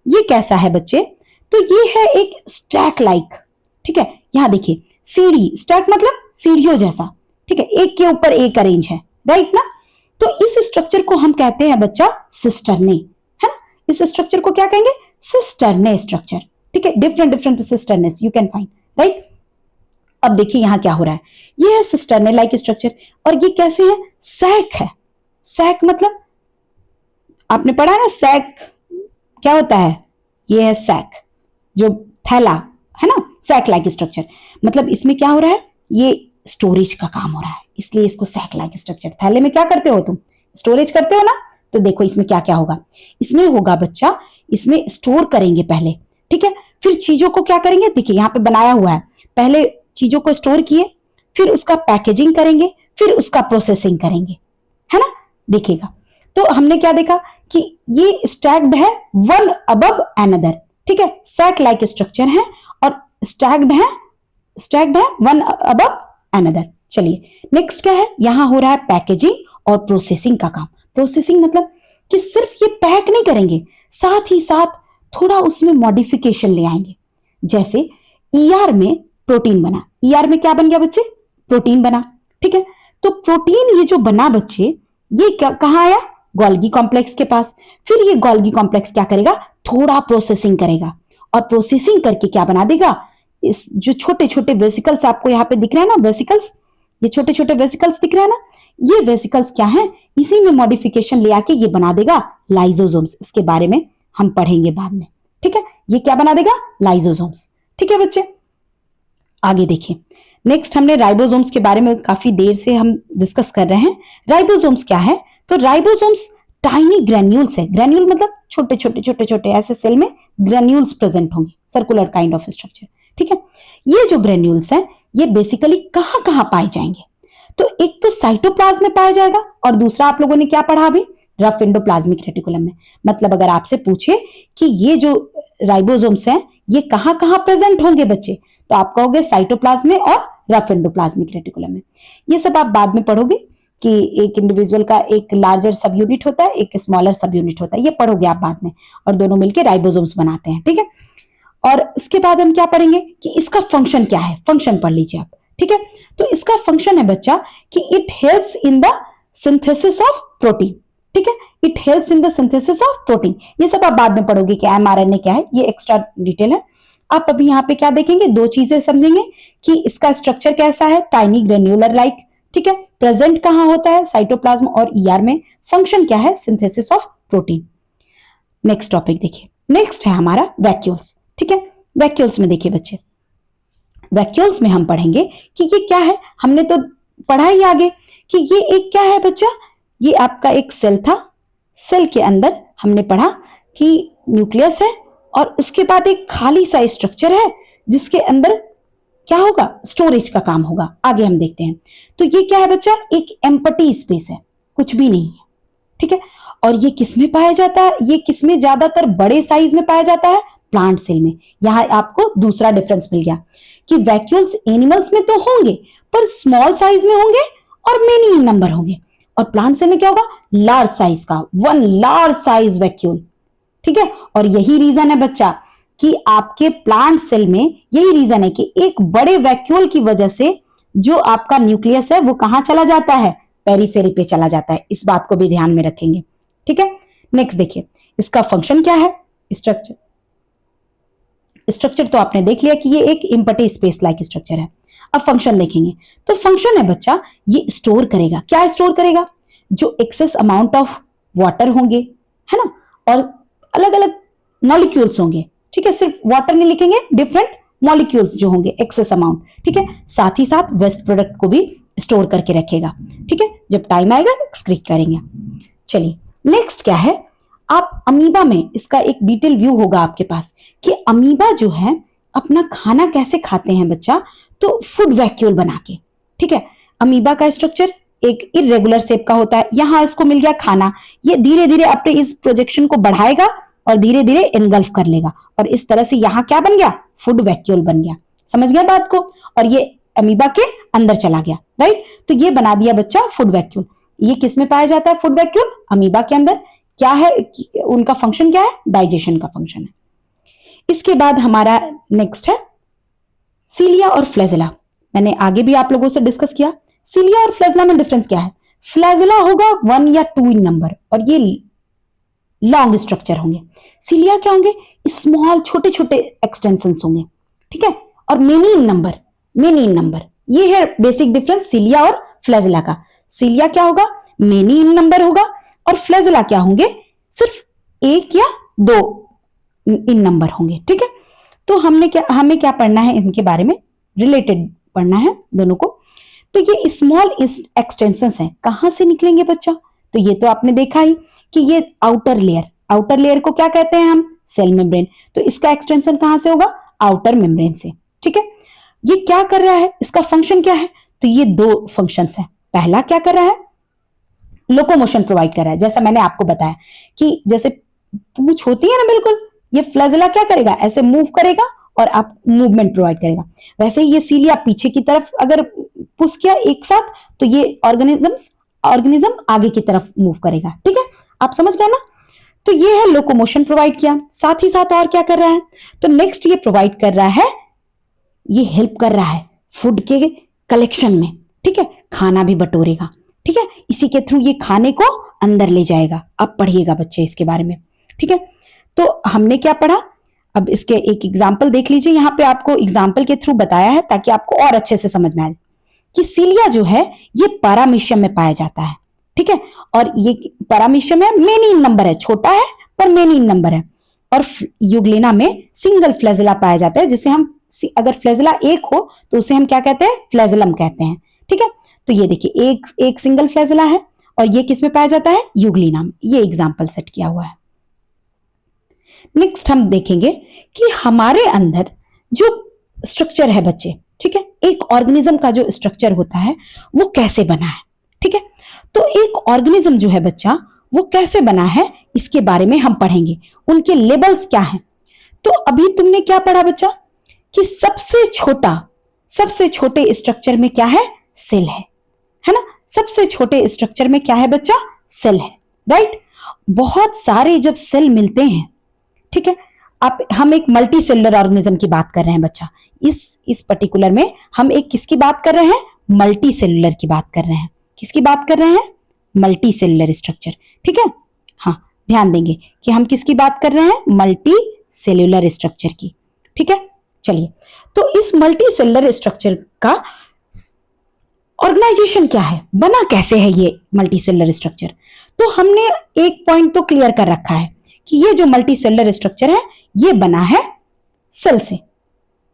ये कैसा है बच्चे, तो ये है एक स्टैक लाइक, ठीक है। यहां देखिए सीढ़ी, स्टैक मतलब सीढ़ियों जैसा, ठीक है, एक के ऊपर एक अरेंज है, राइट ना। तो इस स्ट्रक्चर को हम कहते हैं बच्चा सिस्टर्ने, है ना। इस स्ट्रक्चर को क्या कहेंगे, सिस्टर्ने स्ट्रक्चर, ठीक है। Different cisternae you can find, right. अब देखिए यहां क्या हो रहा है, ये है सिस्टर्ने लाइक स्ट्रक्चर और ये कैसे है, सैक है। सैक मतलब आपने पढ़ा ना, सैक क्या होता है, ये है सैक, जो थैला है ना, सैक लाइक स्ट्रक्चर। मतलब इसमें क्या हो रहा है, ये स्टोरेज का काम हो रहा है, इसलिए इसको सैक लाइक स्ट्रक्चर। थैले में क्या करते हो तुम, स्टोरेज करते हो ना। तो देखो इसमें क्या क्या होगा, इसमें होगा बच्चा, इसमें स्टोर करेंगे पहले, ठीक है, फिर चीजों को क्या करेंगे, देखिए यहाँ पे बनाया हुआ है, पहले चीजों को स्टोर किए, फिर उसका पैकेजिंग करेंगे, फिर उसका प्रोसेसिंग करेंगे, है ना। देखिएगा तो हमने क्या देखा कि ये स्टैक्ड है वन अबव अनदर, ठीक है, सैक लाइक स्ट्रक्चर है और स्टैक्ड है वन अबव अनदर। चलिए नेक्स्ट क्या है, यहां हो रहा है पैकेजिंग और प्रोसेसिंग का काम। प्रोसेसिंग मतलब कि सिर्फ ये पैक नहीं करेंगे, साथ ही साथ थोड़ा उसमें मॉडिफिकेशन ले आएंगे। जैसे ईआर में प्रोटीन बना, ईआर में क्या बन गया बच्चे, प्रोटीन बना, ठीक है। तो प्रोटीन ये जो बना बच्चे, ये कहां आया, गोल्गी कॉम्प्लेक्स के पास। फिर ये गोल्गी कॉम्प्लेक्स क्या करेगा, थोड़ा प्रोसेसिंग करेगा और प्रोसेसिंग करके क्या बना देगा, इस जो छोटे छोटे वेसिकल्स आपको यहाँ पे दिख रहे हैं ना, वेसिकल्स, ये छोटे छोटे वेसिकल्स दिख रहे हैं ना, ये वेसिकल्स क्या है, इसी में मॉडिफिकेशन ले आके ये बना देगा लाइसोसोम्स। इसके बारे में हम पढ़ेंगे बाद में, ठीक है। ये क्या बना देगा, लाइसोसोम्स, ठीक है बच्चे। आगे देखिए, नेक्स्ट हमने राइबोसोम्स के बारे में काफी देर से हम डिस्कस कर रहे हैं। राइबोसोम्स क्या है, तो राइबोसोम्स टाइनी ग्रेन्यूल्स है। ग्रेन्यूल मतलब छोटे छोटे छोटे छोटे ऐसे सेल में ग्रेन्यूल्स प्रेजेंट होंगे, सर्कुलर काइंड ऑफ स्ट्रक्चर, ठीक है। ये जो ग्रेन्यूल्स हैं ये बेसिकली कहां कहां पाए जाएंगे, तो एक तो साइटोप्लाज्म में पाया जाएगा और दूसरा आप लोगों ने क्या पढ़ा अभी, रफ एंडोप्लाज्मिक रेटिकुलम में। मतलब अगर आपसे पूछे कि ये जो राइबोसोम्स हैं ये कहां कहां प्रेजेंट होंगे बच्चे, तो आप कहोगे साइटोप्लाज्म में और रफ एंडोप्लाज्मिक रेटिकुलम में। ये सब आप बाद में पढ़ोगे कि एक इंडिविजुअल का एक लार्जर सब यूनिट होता है, एक स्मॉलर सब यूनिट होता है, ये पढ़ोगे आप बाद में, और दोनों मिलकर राइबोसोम्स बनाते हैं, ठीक है। और इसके बाद हम क्या पढ़ेंगे कि इसका फंक्शन क्या है, फंक्शन पढ़ लीजिए आप, ठीक है। तो इसका फंक्शन है बच्चा कि it helps in the synthesis of protein, ठीक है, it helps in the synthesis of protein. ये सब आप बाद में पढ़ोगे कि एमआरएनए क्या है, ये एक्स्ट्रा डिटेल है। आप अभी यहाँ पे क्या देखेंगे, दो चीजें समझेंगे कि इसका स्ट्रक्चर कैसा है, टाइनी ग्रेन्युलर लाइक, ठीक है, प्रेजेंट कहां होता है, साइटोप्लाज्म और ईआर में, फंक्शन क्या है, synthesis of protein. Next topic देखिए, नेक्स्ट है हमारा वैक्यूल्स, ठीक है। वैक्यूल्स में देखिए बच्चे, वैक्यूल्स में हम पढ़ेंगे कि ये क्या है, हमने तो पढ़ा ही आगे कि ये एक क्या है बच्चा, ये आपका एक सेल था, सेल के अंदर हमने पढ़ा कि न्यूक्लियस है और उसके बाद एक खाली सा स्ट्रक्चर है जिसके अंदर क्या होगा, स्टोरेज का काम होगा। आगे हम देखते हैं। तो ये क्या है बच्चा, एक एम्प्टी स्पेस है, कुछ भी नहीं है, ठीक है। और ये किसमें पाया जाता है, ये किसमें ज्यादातर बड़े साइज में पाया जाता है, प्लांट सेल में। यहां आपको दूसरा डिफरेंस मिल गया कि वैक्यूल्स एनिमल्स में तो होंगे पर स्मॉल साइज में होंगे और मेनी इन नंबर होंगे, और प्लांट सेल में क्या होगा, लार्ज साइज का, वन लार्ज साइज वैक्यूल, ठीक है। और यही रीजन है बच्चा कि आपके प्लांट सेल में यही रीजन है कि एक बड़े वैक्यूल की वजह से जो आपका न्यूक्लियस है वो कहां चला जाता है, पेरीफेरी पे चला जाता है। इस बात को भी ध्यान में रखेंगे, ठीक है। नेक्स्ट देखिए, इसका फंक्शन क्या है, स्ट्रक्चर स्ट्रक्चर तो आपने देख लिया कि ये एक एम्प्टी स्पेस लाइक स्ट्रक्चर है। अब फंक्शन देखेंगे, तो फंक्शन है बच्चा, ये स्टोर करेगा, क्या स्टोर करेगा, जो एक्सेस अमाउंट ऑफ वाटर होंगे, है ना, और अलग अलग मॉलिक्यूल्स होंगे, ठीक है, सिर्फ वाटर नहीं लिखेंगे, डिफरेंट मॉलिक्यूल्स जो होंगे, एक्सेस अमाउंट, ठीक है, साथ ही साथ वेस्ट प्रोडक्ट को भी स्टोर करके रखेगा, ठीक है, जब टाइम आएगा एक्सक्रीट करेंगे। चलिए नेक्स्ट क्या है, आप अमीबा में इसका एक डिटेल व्यू होगा आपके पास कि अमीबा जो है अपना खाना कैसे खाते हैं बच्चा, तो फूड वैक्यूल बना के, ठीक है। अमीबा का स्ट्रक्चर एक इरेगुलर शेप का होता है, यहां इसको मिल गया खाना, ये धीरे धीरे अपने इस प्रोजेक्शन को बढ़ाएगा और धीरे धीरे एनगल्फ कर लेगा, और इस तरह से यहां क्या बन गया, फूड वैक्यूल बन गया। समझ गया बात को, और ये अमीबा के अंदर चला गया, राइट, तो ये बना दिया बच्चा फूड वैक्यूल। ये किस में पाया जाता है फूड वैक्यूल, अमीबा के अंदर। क्या है उनका फंक्शन, क्या है, डाइजेशन का फंक्शन है। इसके बाद हमारा नेक्स्ट है सीलिया और फ्लैजेला। मैंने आगे भी आप लोगों से डिस्कस किया, सीलिया और फ्लैजेला में डिफरेंस क्या है। फ्लैजेला होगा 1 या 2 इन नंबर और ये लॉन्ग स्ट्रक्चर होंगे। सीलिया क्या होंगे, स्मॉल छोटे छोटे एक्सटेंशन होंगे, ठीक है, और many in number, many in number. ये है बेसिक डिफरेंस सीलिया और फ्लैजेला का। सीलिया क्या होगा, मेनी इन नंबर होगा, और फ्लैजेला क्या होंगे, सिर्फ 1 या 2 इन नंबर होंगे, ठीक है। तो हमें क्या पढ़ना है, इनके बारे में रिलेटेड पढ़ना है दोनों को। तो ये स्मॉल एक्सटेंशंस हैं, कहां से निकलेंगे बच्चा, तो ये तो आपने देखा ही कि ये आउटर लेयर को क्या कहते हैं हम, सेल मेम्ब्रेन। तो इसका एक्सटेंशन कहां से होगा, आउटर मेम्ब्रेन से, ठीक है। ये क्या कर रहा है, इसका फंक्शन क्या है, तो ये 2 फंक्शंस है। पहला क्या कर रहा है, लोकोमोशन प्रोवाइड कर रहा है, जैसा मैंने आपको बताया कि जैसे पूंछ होती है ना, बिल्कुल, ये फ्लैजेला क्या करेगा, ऐसे मूव करेगा और आप मूवमेंट प्रोवाइड करेगा। वैसे ही ये सीलिया पीछे की तरफ अगर पुश किया एक साथ, तो ये ऑर्गेनिज्म आगे की तरफ मूव करेगा, ठीक है, आप समझ गए ना। तो ये है लोकोमोशन प्रोवाइड किया, साथ ही साथ और क्या कर रहा है, तो नेक्स्ट ये प्रोवाइड कर रहा है, ये हेल्प कर रहा है फूड के कलेक्शन में, ठीक है, खाना भी बटोरेगा, ठीक है, इसी के थ्रू ये खाने को अंदर ले जाएगा। अब पढ़िएगा बच्चे इसके बारे में, ठीक है। तो हमने क्या पढ़ा, अब इसके एक एग्जाम्पल देख लीजिए, यहां पे आपको एग्जाम्पल के थ्रू बताया है ताकि आपको और अच्छे से समझ में आए कि सीलिया जो है ये पैरामीशियम में पाया जाता है, ठीक है, और ये पैरामीशियम है, मेनी इन नंबर है, छोटा है पर मेनी इन नंबर है। और यूग्लिना में सिंगल फ्लैजेला पाया जाता है, जिसे हम अगर फ्लैजेला एक हो तो उसे हम क्या कहते हैं, फ्लैजेलम कहते हैं, ठीक है। तो ये देखिए एक सिंगल फ्लैजेला है, और ये किस में पाया जाता है, यूग्लिना में। ये एग्जाम्पल सेट किया हुआ है। नेक्स्ट हम देखेंगे कि हमारे अंदर जो स्ट्रक्चर है बच्चे, ठीक है, एक ऑर्गेनिज्म का जो स्ट्रक्चर होता है वो कैसे बना है, ठीक है। तो एक ऑर्गेनिज्म जो है बच्चा वो कैसे बना है, इसके बारे में हम पढ़ेंगे, उनके लेवल्स क्या हैं। तो अभी तुमने क्या पढ़ा बच्चा कि सबसे छोटे स्ट्रक्चर में क्या है, सेल है ना, सबसे छोटे स्ट्रक्चर में क्या है बच्चा, सेल है, राइट। बहुत सारे जब सेल मिलते हैं, ठीक है, हम एक मल्टी सेलुलर ऑर्गेनिज्म की बात कर रहे हैं बच्चा, इस पर्टिकुलर में हम एक किसकी बात कर रहे हैं, मल्टी सेलुलर की बात कर रहे हैं। किसकी बात कर रहे हैं, मल्टी सेलुलर स्ट्रक्चर, ठीक है। हाँ, ध्यान देंगे कि हम किसकी बात कर रहे हैं, मल्टी सेलुलर स्ट्रक्चर की, ठीक है। चलिए, तो इस मल्टी सेलुलर स्ट्रक्चर का ऑर्गेनाइजेशन क्या है, बना कैसे है ये मल्टी सेलुलर स्ट्रक्चर। तो हमने एक पॉइंट तो क्लियर कर रखा है कि ये जो मल्टी सेलुलर स्ट्रक्चर है ये बना है सेल से,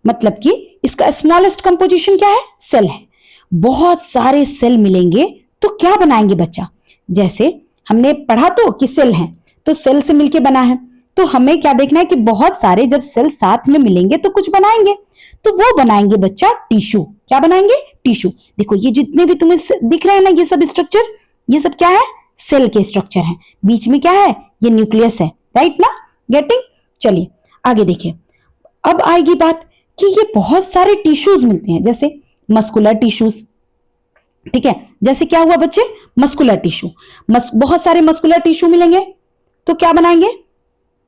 मतलब कि इसका स्मॉलेस्ट कंपोजिशन क्या है, सेल है। बहुत सारे सेल मिलेंगे तो क्या बनाएंगे बच्चा, जैसे हमने पढ़ा तो कि सेल है तो सेल से मिलके बना है, तो हमें क्या देखना है कि बहुत सारे जब सेल साथ में मिलेंगे तो कुछ बनाएंगे, तो वो बनाएंगे बच्चा टिश्यू। क्या बनाएंगे, टिश्यू। देखो ये जितने भी तुम्हें दिख रहे हैं ना, ये सब स्ट्रक्चर, ये सब क्या है, सेल के स्ट्रक्चर हैं। बीच में क्या है, ये न्यूक्लियस है, राइट ना, गेटिंग। चलिए आगे देखिए, अब आएगी बात कि ये बहुत सारे टिश्यूज मिलते हैं, जैसे मस्कुलर टिश्यूज, ठीक है। जैसे क्या हुआ बच्चे, मस्कुलर टिश्यू, बहुत सारे मस्कुलर टिश्यू मिलेंगे तो क्या बनाएंगे,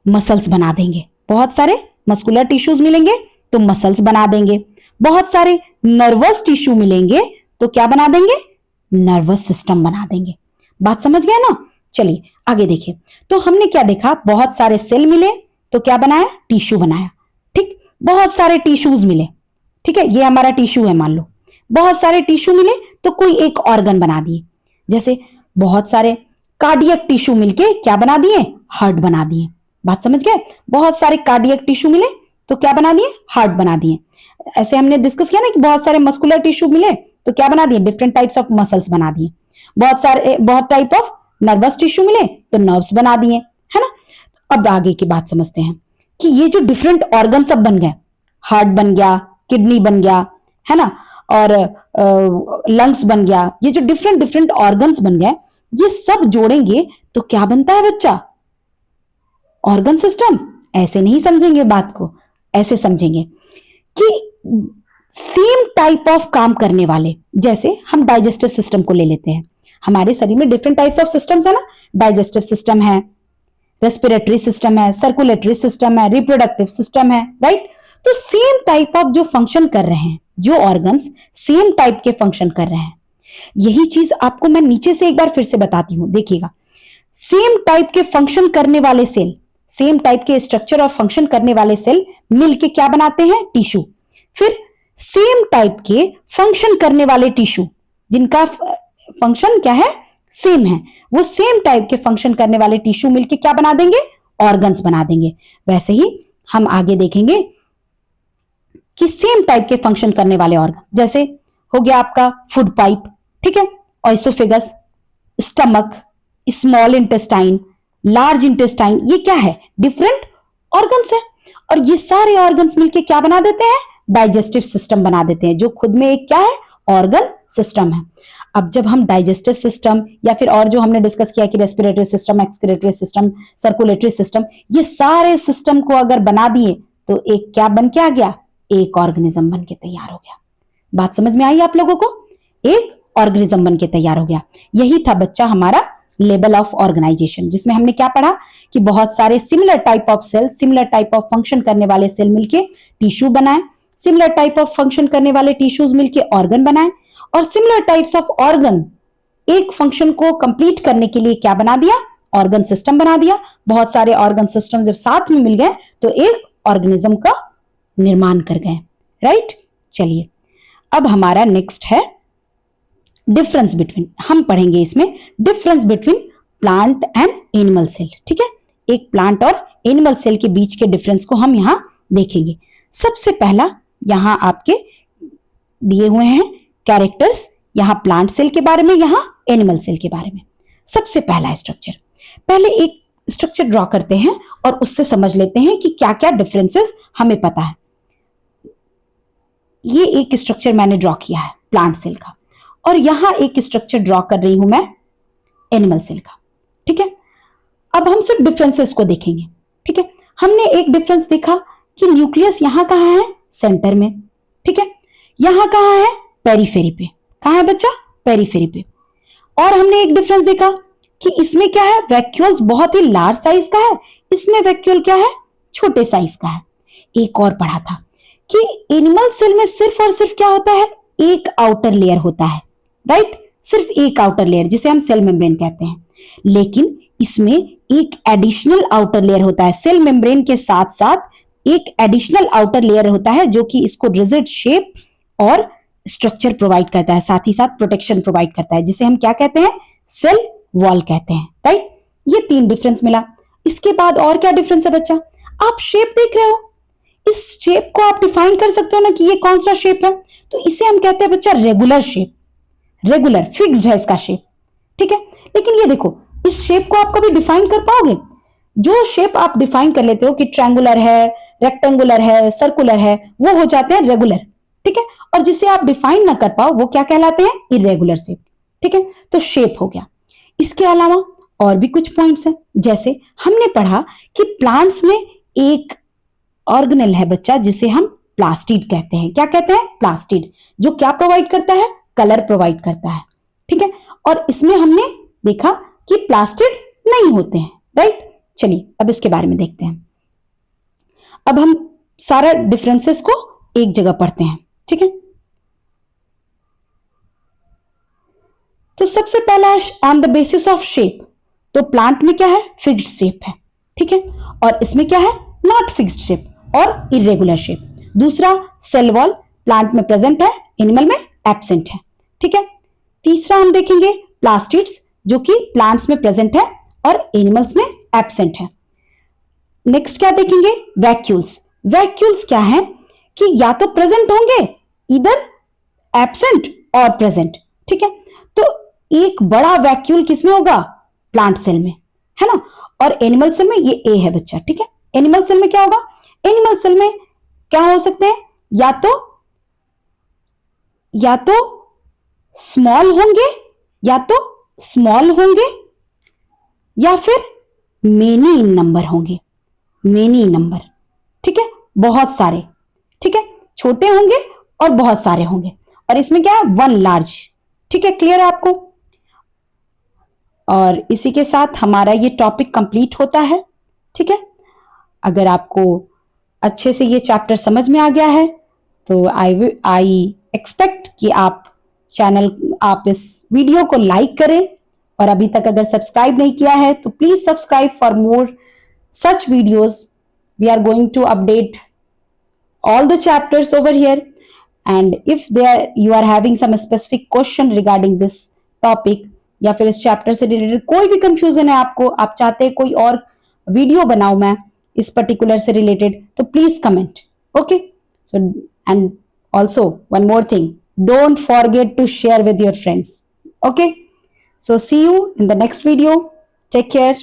मसल्स बना देंगे। बहुत सारे मस्कुलर टिश्यूज मिलेंगे तो मसल्स बना देंगे। बहुत सारे नर्वस टिश्यू मिलेंगे तो क्या बना देंगे, नर्वस सिस्टम बना देंगे। बात समझ गए ना। चलिए आगे देखिए, तो हमने क्या देखा, बहुत सारे सेल मिले तो क्या बनाया, टिश्यू बनाया, ठीक। बहुत सारे टिश्यूज मिले, ठीक है, ये हमारा टिश्यू है मान लो, बहुत सारे टिश्यू मिले तो कोई एक ऑर्गन बना दिए। जैसे बहुत सारे कार्डियक टिश्यू मिलके क्या बना दिए, हार्ट बना दिए। बात समझ गए? बहुत सारे कार्डियक टिश्यू मिले तो क्या बना दिए, हार्ट बना दिए। ऐसे हमने डिस्कस किया ना कि बहुत सारे मस्कुलर टिश्यू मिले तो क्या बना दिए, डिफरेंट टाइप्स ऑफ मसल्स बना दिए। बहुत टाइप ऑफ नर्वस टिश्यू मिले तो नर्व्स बना दिए, है ना। अब आगे की बात समझते हैं कि ये जो डिफरेंट ऑर्गन सब बन गए, हार्ट बन गया, किडनी बन गया, है ना, और लंग्स बन गया, ये जो डिफरेंट डिफरेंट ऑर्गन्स बन गए, ये सब जोड़ेंगे तो क्या बनता है बच्चा, ऑर्गन सिस्टम। ऐसे नहीं समझेंगे बात को, ऐसे समझेंगे कि सेम टाइप ऑफ काम करने वाले, जैसे हम डाइजेस्टिव सिस्टम को ले लेते हैं। हमारे शरीर में डिफरेंट टाइप्स ऑफ सिस्टम्स है ना, डाइजेस्टिव सिस्टम है, रेस्पिरेटरी सिस्टम है, सर्कुलेटरी सिस्टम है, रिप्रोडक्टिव सिस्टम है, राइट। तो सेम टाइप ऑफ जो फंक्शन कर रहे हैं, जो ऑर्गन्स सेम टाइप के फंक्शन कर रहे हैं, यही चीज आपको मैं नीचे से एक बार फिर से बताती हूं, देखिएगा। सेम टाइप के फंक्शन करने वाले सेल, सेम टाइप के स्ट्रक्चर और फंक्शन करने वाले सेल मिलके क्या बनाते हैं, टिश्यू। फिर सेम टाइप के फंक्शन करने वाले टिश्यू, जिनका फंक्शन क्या है, सेम है, वो सेम टाइप के फंक्शन करने वाले टिश्यू मिलके क्या बना देंगे, ऑर्गन्स बना देंगे। वैसे ही हम आगे देखेंगे कि सेम टाइप के फंक्शन करने वाले ऑर्गन, जैसे हो गया आपका फूड पाइप, ठीक है, oesophagus, stomach, small intestine, large intestine, ये क्या है, डिफरेंट ऑर्गन्स है। और ये सारे ऑर्गन्स मिलके क्या बना देते हैं, डाइजेस्टिव सिस्टम बना देते हैं, जो खुद में एक क्या है, ऑर्गन सिस्टम है। अब जब हम डाइजेस्टिव सिस्टम या फिर और जो हमने डिस्कस किया कि respiratory system, excretory system, circulatory system, ये सारे सिस्टम को अगर बना दिए तो एक क्या बन के आ गया, एक ऑर्गेनिज्म बन के तैयार हो गया। बात समझ में आई आप लोगों को, एक ऑर्गेनिज्म बन के तैयार हो गया। यही था बच्चा हमारा लेवल ऑफ ऑर्गेनाइजेशन, जिसमें हमने क्या पढ़ा कि बहुत सारे similar type of cell, similar type of function करने वाले सेल मिलके टिश्यू बनाए, सिमिलर टाइप ऑफ फंक्शन करने वाले टिश्यूज मिलके ऑर्गन बनाए, और सिमिलर टाइप्स ऑफ ऑर्गन एक फंक्शन को कंप्लीट करने के लिए क्या बना दिया, ऑर्गन सिस्टम बना दिया। बहुत सारे ऑर्गन सिस्टम जब साथ में मिल गए तो एक ऑर्गेनिज्म का निर्माण कर गए, राइट। चलिए अब हमारा नेक्स्ट है डिफरेंस बिटवीन, हम पढ़ेंगे इसमें difference between plant and animal cell, ठीक है। एक प्लांट और एनिमल सेल के बीच के डिफरेंस को हम यहां देखेंगे। सबसे पहला यहां आपके दिए हुए हैं कैरेक्टर्स, यहां प्लांट सेल के बारे में, यहां एनिमल सेल के बारे में। सबसे पहला स्ट्रक्चर, पहले एक स्ट्रक्चर ड्रॉ करते हैं और उससे समझ लेते हैं कि क्या क्या डिफरेंसेस हमें पता है। ये एक स्ट्रक्चर मैंने ड्रॉ किया है प्लांट सेल का, और यहां एक स्ट्रक्चर ड्रॉ कर रही हूं मैं एनिमल सेल का, ठीक है। अब हम सिर्फ डिफरेंसेस को देखेंगे, ठीक है। हमने एक डिफरेंस देखा कि न्यूक्लियस यहां कहां है, सेंटर में, ठीक है। यहां कहां है, पेरीफेरी पे, कहां है बच्चा, पेरीफेरी पे। और हमने एक डिफरेंस देखा कि इसमें क्या है, वैक्यूल्स बहुत ही लार्ज साइज का है, इसमें वैक्यूल क्या है, छोटे साइज का है। एक और पढ़ा था कि एनिमल सेल में सिर्फ और सिर्फ क्या होता है, एक आउटर लेयर होता है, राइट, सिर्फ एक आउटर लेयर जिसे हम सेल मेम्ब्रेन कहते हैं। लेकिन इसमें एक एडिशनल आउटर लेयर होता है, सेल मेम्ब्रेन के साथ साथ एक एडिशनल आउटर लेयर होता है जो कि इसको रिजिड शेप और स्ट्रक्चर प्रोवाइड करता है, साथ ही साथ प्रोटेक्शन प्रोवाइड करता है, जिसे हम क्या कहते हैं, सेल वॉल कहते हैं, राइट। ये तीन डिफरेंस मिला। इसके बाद और क्या डिफरेंस है बच्चा, आप शेप देख रहे हो, इस शेप को आप डिफाइन कर सकते हो ना कि ये कौन सा शेप है, तो इसे हम कहते हैं बच्चा रेगुलर शेप, रेगुलर फिक्स्ड है इसका शेप, ठीक है। लेकिन ये देखो, इस शेप को आप कभी डिफाइन कर पाओगे, जो शेप आप डिफाइन कर लेते हो कि ट्रायंगुलर है, रेक्टेंगुलर है, सर्कुलर है, वो हो जाते हैं रेगुलर, ठीक है। और जिसे आप डिफाइन ना कर पाओ वो क्या कहलाते हैं, इरेगुलर शेप, ठीक है। तो शेप हो गया। इसके अलावा और भी कुछ पॉइंट्स हैं, जैसे हमने पढ़ा कि प्लांट्स में एक ऑर्गेनेल है बच्चा जिसे हम प्लास्टिड कहते हैं। क्या कहते हैं, प्लास्टिड, जो क्या प्रोवाइड करता है, कलर प्रोवाइड करता है, ठीक है। और इसमें हमने देखा कि प्लास्टिड नहीं होते हैं, राइट। चलिए अब इसके बारे में देखते हैं। अब हम सारा डिफरेंसेस को एक जगह पढ़ते हैं, ठीक है। तो सबसे पहला है on the basis of shape, तो प्लांट में क्या है, फिक्स्ड शेप है, ठीक है। और इसमें क्या है, नॉट फिक्स्ड शेप, और इरेगुलर शेप। दूसरा सेल वॉल प्लांट में प्रेजेंट है, एनिमल में एब्सेंट है। ठीक है। तीसरा हम देखेंगे प्लास्टिड्स जो कि प्लांट्स में प्रेजेंट है और एनिमल्स में एब्सेंट है। नेक्स्ट क्या देखेंगे वैक्यूल्स। वैक्यूल्स क्या है कि या तो प्रेजेंट होंगे, इधर एब्सेंट और प्रेजेंट। ठीक है। तो एक बड़ा वैक्यूल किसमें होगा, प्लांट सेल में, है ना। और एनिमल सेल में ये ए है बच्चा। ठीक है। एनिमल सेल में क्या होगा, एनिमल सेल में क्या हो सकते हैं, या तो स्मॉल होंगे, या तो स्मॉल होंगे, या फिर मेनी इन नंबर होंगे, मेनी नंबर। ठीक है, बहुत सारे। ठीक है, छोटे होंगे और बहुत सारे होंगे। और इसमें क्या है, वन लार्ज। ठीक है, क्लियर है आपको। और इसी के साथ हमारा ये टॉपिक कंप्लीट होता है। ठीक है, अगर आपको अच्छे से ये चैप्टर समझ में आ गया है तो आई एक्सपेक्ट कि आप इस वीडियो को लाइक करें, और अभी तक अगर सब्सक्राइब नहीं किया है तो please subscribe for more such videos. We are going to update all the chapters over here, and if you are having some specific question regarding this topic या फिर इस चैप्टर से रिलेटेड कोई भी कंफ्यूजन है आपको, आप चाहते हैं कोई और वीडियो बनाऊं मैं इस पर्टिकुलर से रिलेटेड, तो please comment. Okay, so and also one more thing, don't forget to share with your friends. Okay, so see you in the next video. Take care.